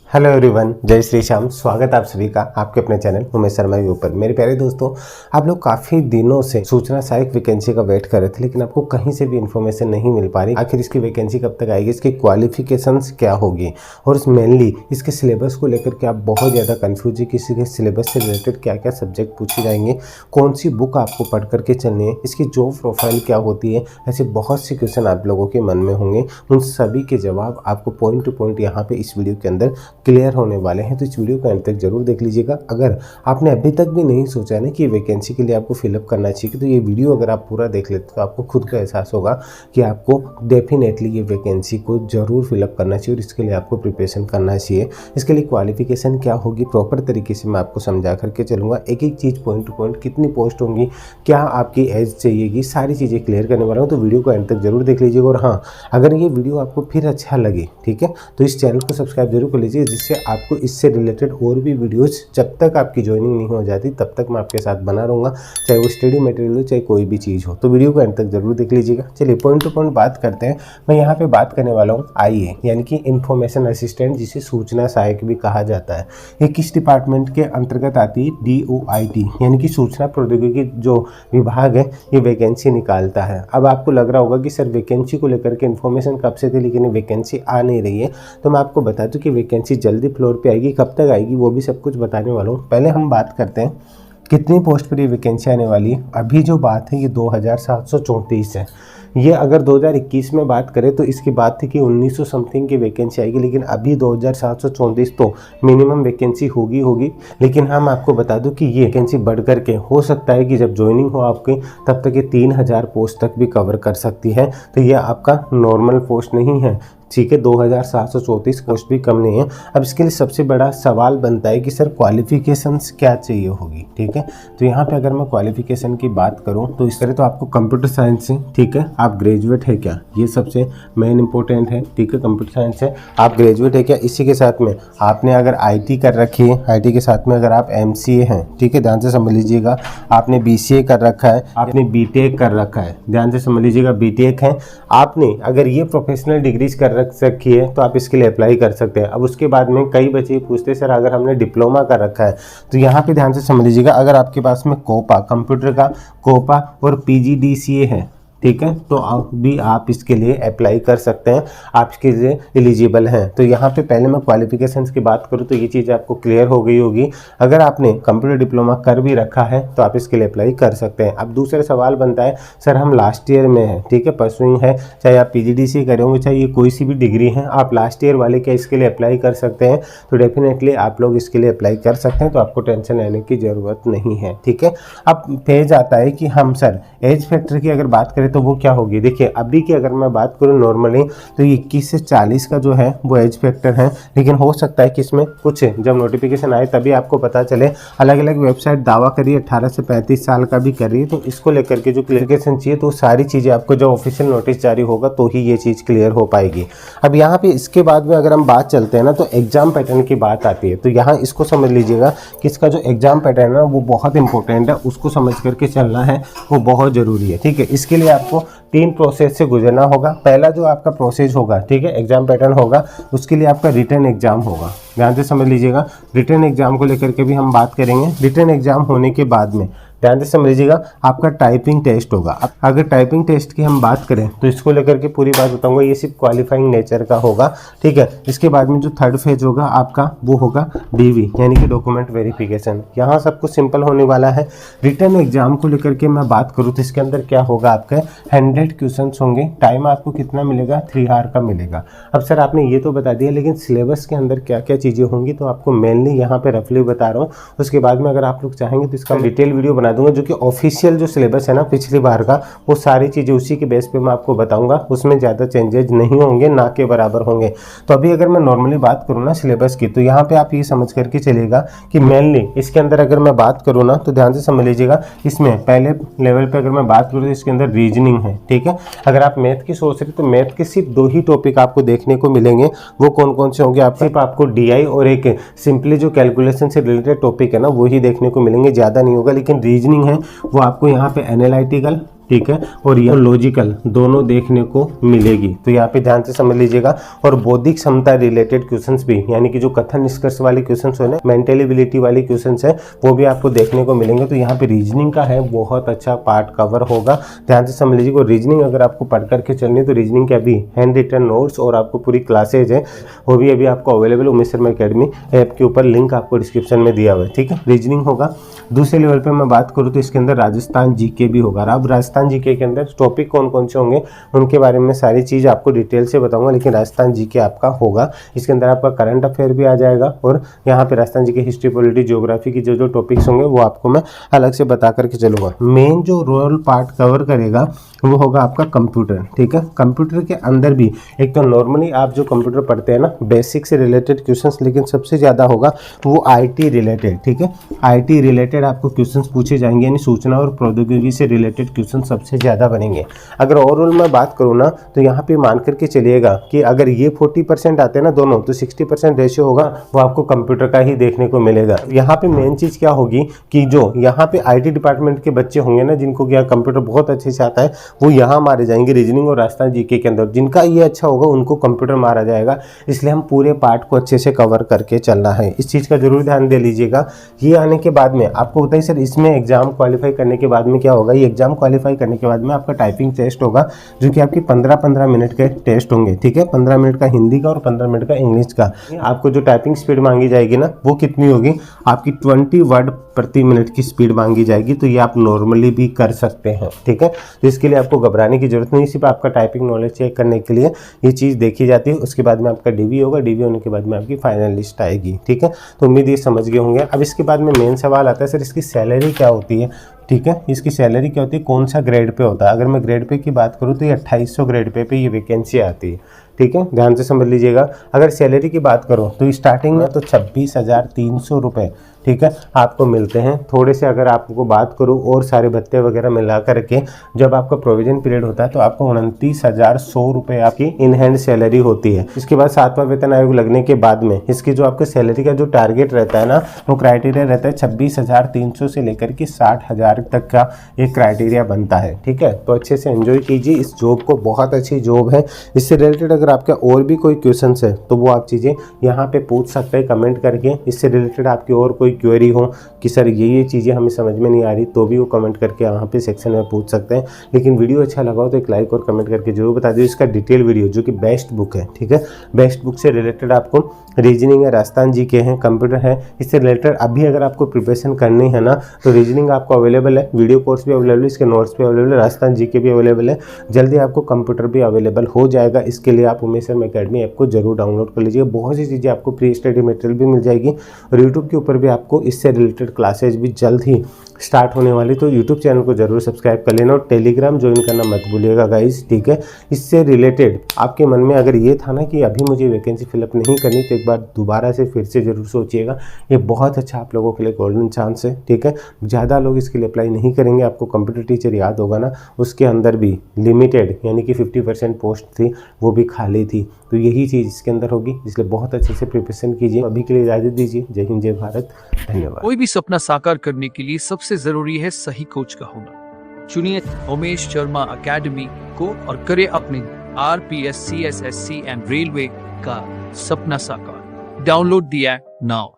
Hello everyone, जय श्री श्याम। स्वागत आप सभी का आपके अपने चैनल उमेश शर्मा के ऊपर। मेरे प्यारे दोस्तों, आप लोग काफ़ी दिनों से सूचना सहायक वैकेंसी का वेट कर रहे थे, लेकिन आपको कहीं से भी इन्फॉर्मेशन नहीं मिल पा रही। आखिर इसकी वैकेंसी कब तक आएगी, इसकी क्वालिफिकेशंस क्या होगी और मेनली इसके सिलेबस को लेकर के आप बहुत ज़्यादा कन्फ्यूज है कि इसके सिलेबस से रिलेटेड क्या क्या सब्जेक्ट पूछे जाएंगे, कौन सी बुक आपको पढ़ करके चलनी है, इसकी जॉब प्रोफाइल क्या होती है। ऐसे बहुत से क्वेश्चन आप लोगों के मन में होंगे। उन सभी के जवाब आपको पॉइंट टू पॉइंट यहाँ पे इस वीडियो के अंदर क्लियर होने वाले हैं, तो इस वीडियो को अंत तक जरूर देख लीजिएगा। अगर आपने अभी तक भी नहीं सोचा ना कि वैकेंसी के लिए आपको फिलअप करना चाहिए, तो ये वीडियो अगर आप पूरा देख लेते तो आपको खुद का एहसास होगा कि आपको डेफिनेटली ये वैकेंसी को जरूर फिलअप करना चाहिए और इसके लिए आपको प्रिपरेशन करना चाहिए। इसके लिए क्वालिफिकेशन क्या होगी प्रॉपर तरीके से मैं आपको समझा करके चलूँगा। एक एक चीज़ पॉइंट टू पॉइंट, कितनी पोस्ट होंगी, क्या आपकी एज चाहिएगी, सारी चीज़ें क्लियर करने वाला हूँ, तो वीडियो को अंत तक जरूर देख लीजिएगा। और हाँ, अगर ये वीडियो आपको फिर अच्छा लगे, ठीक है, तो इस चैनल को सब्सक्राइब जरूर कर लीजिए, जिससे आपको इससे रिलेटेड और भी वीडियोस जब तक आपकी ज्वाइनिंग नहीं हो जाती तब तक मैं आपके साथ बना रहूँगा, चाहे वो स्टडी मटेरियल हो चाहे कोई भी चीज़ हो। तो वीडियो को अंत तक जरूर देख लीजिएगा। चलिए पॉइंट टू पॉइंट बात करते हैं। मैं यहाँ पे बात करने वाला हूँ आईए, यानी कि इंफॉर्मेशन असिस्टेंट, जिसे सूचना सहायक भी कहा जाता है। ये किस डिपार्टमेंट के अंतर्गत आती है? DOIT, यानी कि सूचना प्रौद्योगिकी जो विभाग है ये वैकेंसी निकालता है। अब आपको लग रहा होगा कि सर वैकेंसी को लेकर के इन्फॉर्मेशन कब से थी लेकिन वैकेंसी आ नहीं रही है, तो मैं आपको बता दूं कि वैकेंसी जल्दी फ्लोर पे आएगी। कब तक आएगी वो भी सब कुछ बताने वाला हूँ। पहले हम बात करते हैं कितनी पोस्ट पर ये वैकेंसी आने वाली है। अभी जो बात है ये 2734 है। ये अगर 2021 में बात करें तो इसकी बात थी कि 1900 समथिंग की वैकेंसी आएगी, लेकिन अभी 2734 तो मिनिमम वैकेंसी होगी। लेकिन हम आपको बता दूं कि ये वैकेंसी बढ़ करके हो सकता है कि जब ज्वाइनिंग हो आपकी तब तक ये 3000 पोस्ट तक भी कवर कर सकती है। तो ये आपका नॉर्मल पोस्ट नहीं है, ठीक है। 2734 पोस्ट भी कम नहीं है। अब इसके लिए सबसे बड़ा सवाल बनता है कि सर क्वालिफिकेशंस क्या चाहिए होगी, ठीक है। तो यहाँ पे अगर मैं क्वालिफिकेशन की बात करूँ तो इस तरह तो आपको कंप्यूटर साइंस से, ठीक है, आप ग्रेजुएट है क्या, ये सबसे मेन इंपॉर्टेंट है, ठीक है। कंप्यूटर साइंस से आप ग्रेजुएट है क्या, इसी के साथ में आपने अगर IT कर रखी है, IT के साथ में अगर आप MCA हैं, ठीक है, ध्यान से समझ लीजिएगा। आपने BCA कर रखा है, आपने BTech कर रखा है, ध्यान से समझ लीजिएगा, BTech है आपने, अगर ये प्रोफेशनल डिग्रीज कर रखी है तो आप इसके लिए अप्लाई कर सकते हैं। अब उसके बाद में कई बच्चे पूछते हैं सर अगर हमने डिप्लोमा कर रखा है, तो यहाँ पे ध्यान से समझ लीजिएगा, अगर आपके पास में कोपा, कंप्यूटर का कोपा और PGDCA है, ठीक है, तो आप इसके लिए अप्लाई कर सकते हैं, आप इसके लिए एलिजिबल हैं। तो यहाँ पे पहले मैं क्वालिफिकेशंस की बात करूँ तो ये चीज़ आपको क्लियर हो गई होगी। अगर आपने कंप्यूटर डिप्लोमा कर भी रखा है तो आप इसके लिए अप्लाई कर सकते हैं। अब दूसरा सवाल बनता है सर हम लास्ट ईयर में हैं, ठीक है, परसुइंग है, चाहे आप PGDCA करे होंगे, चाहे ये कोई सी भी डिग्री है, आप लास्ट ईयर वाले क्या इसके लिए अप्लाई कर सकते हैं? तो डेफिनेटली आप लोग इसके लिए अप्लाई कर सकते हैं, तो आपको टेंशन लेने की ज़रूरत नहीं है, ठीक है। अब पेज आता है कि हम सर एज फैक्टर की अगर बात करें तो वो क्या होगी। देखिए अभी की अगर मैं बात करूं नॉर्मली तो 21 से 40 का जो है वो एज फैक्टर है, लेकिन हो सकता है कि इसमें कुछ जब नोटिफिकेशन आए तभी आपको पता चले। अलग अलग वेबसाइट दावा करिए 18 से 35 साल का भी कर रही है, तो इसको लेकर के जो क्लियरिफिकेशन चाहिए तो सारी चीज़ें आपको जब ऑफिशियल नोटिस जारी होगा तो ही ये चीज़ क्लियर हो पाएगी। अब यहाँ पे इसके बाद में अगर हम बात चलते हैं ना तो एग्जाम पैटर्न की बात आती है, तो यहाँ इसको समझ लीजिएगा कि इसका जो एग्जाम पैटर्न है वो बहुत इंपॉर्टेंट है, उसको समझ करके चलना है, वो बहुत ज़रूरी है, ठीक है। इसके लिए आपको 3 प्रोसेस से गुजरना होगा। पहला जो आपका प्रोसेस होगा, ठीक है, एग्जाम पैटर्न होगा, उसके लिए आपका रिटन एग्जाम होगा, ध्यान से समझ लीजिएगा। रिटन एग्जाम को लेकर के भी हम बात करेंगे। रिटन एग्जाम होने के बाद में ध्यान से समझ लीजिएगा आपका टाइपिंग टेस्ट होगा। अगर टाइपिंग टेस्ट की हम बात करें तो इसको लेकर के पूरी बात बताऊंगा, ये सिर्फ क्वालिफाइंग नेचर का होगा, ठीक है। इसके बाद में जो थर्ड फेज होगा आपका वो होगा DV, यानी कि डॉक्यूमेंट वेरिफिकेशन। यहाँ सब कुछ सिंपल होने वाला है। रिटन एग्जाम को लेकर के मैं बात करूँ तो इसके अंदर क्या होगा, आपके 100 क्वेश्चन होंगे। टाइम आपको कितना मिलेगा? 3 आवर का मिलेगा। अब सर आपने ये तो बता दिया, लेकिन सिलेबस के अंदर क्या क्या चीज़ें होंगी तो आपको मेनली यहाँ पे रफली बता रहा हूँ। उसके बाद में अगर आप लोग चाहेंगे तो इसका डिटेल वीडियो बना दूंगा, जो कि ऑफिशियल जो सिलेबस है ना पिछली बार का, वो सारी चीज़ें उसी के बेस पे मैं आपको बताऊंगा। उसमें ज़्यादा चेंजेज नहीं होंगे, ना के बराबर होंगे। तो अभी अगर मैं नॉर्मली बात करूँ ना सिलेबस की, तो यहाँ पे आप ये समझ करके चलिएगा कि मेनली इसके अंदर अगर मैं बात करूँ ना तो ध्यान से समझ लीजिएगा, इसमें पहले लेवल पे अगर मैं बात करूँ तो इसके अंदर रीजनिंग है, ठीक है। अगर आप मैथ की सोच रहे तो मैथ के सिर्फ 2 ही टॉपिक आपको देखने को मिलेंगे। वो कौन कौन से होंगे? आप सिर्फ आपको DI और एक सिंपली जो कैलकुलेशन से रिलेटेड टॉपिक है ना वो ही देखने को मिलेंगे, ज़्यादा नहीं होगा। लेकिन रीजनिंग है वो आपको यहाँ पे एनालिटिकल, ठीक है, और ये लॉजिकल दोनों देखने को मिलेगी। तो यहाँ पे ध्यान से समझ लीजिएगा। और बौद्धिक क्षमता रिलेटेड क्वेश्चंस भी, यानी कि जो कथन निष्कर्ष वाले क्वेश्चंस है, मेंटल एबिलिटी वाले क्वेश्चंस है, वो भी आपको देखने को मिलेंगे। तो यहाँ पे रीजनिंग का है बहुत अच्छा पार्ट कवर होगा। ध्यान से समझ लीजिएगा। रीजनिंग अगर आपको पढ़ करके चलनी है तो रीजनिंग के अभी हैंड रिटन नोट्स और आपको पूरी क्लासेज है, वो भी अभी आपको available Umesh Sharma academy app के ऊपर, लिंक आपको डिस्क्रिप्शन में दिया हुआ है। ठीक है, रीजनिंग होगा। दूसरे लेवल पे मैं बात करूँ तो इसके अंदर राजस्थान जीके भी होगा। अब राजस्थान जीके के अंदर टॉपिक कौन कौन से होंगे उनके बारे में सारी चीज़ आपको डिटेल से बताऊंगा, लेकिन राजस्थान जीके आपका होगा। इसके अंदर आपका करंट अफेयर भी आ जाएगा, और यहाँ पे Rajasthan GK history, polity, geography की जो टॉपिक्स होंगे वो आपको मैं अलग से बता करके चलूंगा। मेन जो रोल पार्ट कवर करेगा वो होगा आपका कंप्यूटर। ठीक है, कंप्यूटर के अंदर भी एक तो नॉर्मली आप जो कंप्यूटर पढ़ते हैं ना, बेसिक से रिलेटेड क्वेश्चंस, लेकिन सबसे ज़्यादा होगा वो आईटी रिलेटेड। ठीक है, आईटी रिलेटेड आपको क्वेश्चंस पूछे जाएंगे, यानी सूचना और प्रौद्योगिकी से रिलेटेड क्वेश्चन सबसे ज़्यादा बनेंगे। अगर ओवरऑल मैं बात करूँ ना, तो यहाँ पे मान करके चलिएगा कि अगर ये 40% आते हैं ना दोनों, तो 60% रेशियो होगा वो आपको कंप्यूटर का ही देखने को मिलेगा। यहाँ पे मेन चीज़ क्या होगी कि जो यहाँ पे आईटी डिपार्टमेंट के बच्चे होंगे ना, जिनको क्या कंप्यूटर बहुत अच्छे से आता है, वो यहाँ मारे जाएंगे रीजनिंग और राजस्थान जीके के अंदर। जिनका ये अच्छा होगा उनको कंप्यूटर मारा जाएगा। इसलिए हम पूरे पार्ट को अच्छे से कवर करके चलना है, इस चीज़ का जरूर ध्यान दे लीजिएगा। ये आने के बाद में आपको बताइए सर, इसमें एग्जाम क्वालिफाई करने के बाद में क्या होगा। ये एग्जाम क्वालिफाई करने के बाद में आपका टाइपिंग टेस्ट होगा, जो कि आपकी 15-15 मिनट के टेस्ट होंगे। ठीक है, 15 मिनट का हिंदी का और 15 मिनट का इंग्लिश का। आपको जो टाइपिंग स्पीड मांगी जाएगी ना, वो कितनी होगी, आपकी 20 वर्ड प्रति मिनट की स्पीड मांगी जाएगी। तो ये आप नॉर्मली भी कर सकते हैं। ठीक है, तो इसके लिए आपको घबराने की जरूरत नहीं, सिर्फ आपका टाइपिंग नॉलेज चेक करने के लिए ये चीज़ देखी जाती है। उसके बाद में आपका डीवी होगा, डीवी होने के बाद में आपकी फाइनल लिस्ट आएगी। ठीक है, तो उम्मीद ये समझ गए होंगे। अब इसके बाद में मेन सवाल आता है, सर इसकी सैलरी क्या होती है। ठीक है, इसकी सैलरी क्या होती है, कौन सा ग्रेड पे होता है। अगर मैं ग्रेड पे की बात करूँ तो ये 2800 ग्रेड पे ये वैकेंसी आती है। ठीक है, ध्यान से समझ लीजिएगा। अगर सैलरी की बात करो तो स्टार्टिंग में तो 26,300 रुपये, ठीक है, आपको मिलते हैं। थोड़े से अगर आपको बात करूँ और सारे भत्ते वगैरह मिला करके जब आपका प्रोविजन पीरियड होता है तो आपको 29,100 रुपये आपकी इन हैंड सैलरी होती है। इसके बाद 7वां वेतन आयोग लगने के बाद में इसकी जो आपके सैलरी का जो टारगेट रहता है ना, वो क्राइटेरिया रहता है 26,300 से लेकर के 60,000 तक का एक क्राइटेरिया बनता है। ठीक है, तो अच्छे से एंजॉय कीजिए इस जॉब को, बहुत अच्छी जॉब है। इससे रिलेटेड अगर आपका और भी कोई क्वेश्चन है तो वो आप चीज़ें यहाँ पे पूछ सकते हैं कमेंट करके। इससे रिलेटेड आपकी और कोई क्वेरी हो कि सर ये चीज़ें हमें समझ में नहीं आ रही, तो भी वो कमेंट करके यहाँ पे सेक्शन में पूछ सकते हैं। लेकिन वीडियो अच्छा लगा हो तो एक लाइक और कमेंट करके जरूर बता दीजिए। इसका डिटेल वीडियो जो कि बेस्ट बुक है, ठीक है, बेस्ट बुक से रिलेटेड आपको रीजनिंग है, राजस्थान जीके है, कंप्यूटर है, इससे रिलेटेड अभी अगर आपको प्रिपरेशन करनी है ना तो रीजनिंग आपको अवेलेबल है, वीडियो कोर्स भी अवेलेबल है, इसके नोट्स भी अवेलेबल है, राजस्थान जीके भी अवेलेबल है, जल्दी आपको कंप्यूटर भी अवेलेबल हो जाएगा। इसके लिए आप उमेश शर्मा एकेडमी ऐप को जरूर डाउनलोड कर लीजिए। बहुत सी चीज़ें आपको प्री स्टडी मटेरियल भी मिल जाएगी और यूट्यूब के ऊपर भी आपको इससे रिलेटेड क्लासेज भी जल्द ही स्टार्ट होने वाली। तो यूट्यूब चैनल को जरूर सब्सक्राइब कर लेना और टेलीग्राम ज्वाइन करना मत भूलिएगा गाइस, ठीक है। इससे रिलेटेड आपके मन में अगर ये था ना कि अभी मुझे वैकेंसी फिलअप नहीं करनी, तो एक बार दोबारा से फिर से जरूर सोचिएगा। ये बहुत अच्छा आप लोगों के लिए गोल्डन चांस है, ठीक है। ज़्यादा लोग इसके लिए अप्लाई नहीं करेंगे। आपको कंप्यूटर टीचर याद होगा ना, उसके अंदर भी लिमिटेड यानी कि 50% पोस्ट थी, वो भी खाली थी। तो यही चीज़ इसके अंदर होगी, इसलिए बहुत अच्छे से प्रिपरेशन कीजिए। अभी के लिए इजाज़त दीजिए। जय हिंद, जय भारत, धन्यवाद। कोई भी सपना साकार करने के लिए सबसे जरूरी है सही कोच का होना। चुनिए उमेश शर्मा एकेडमी को और करें अपने RPS, CSSC एंड रेलवे का सपना साकार। Download the app now.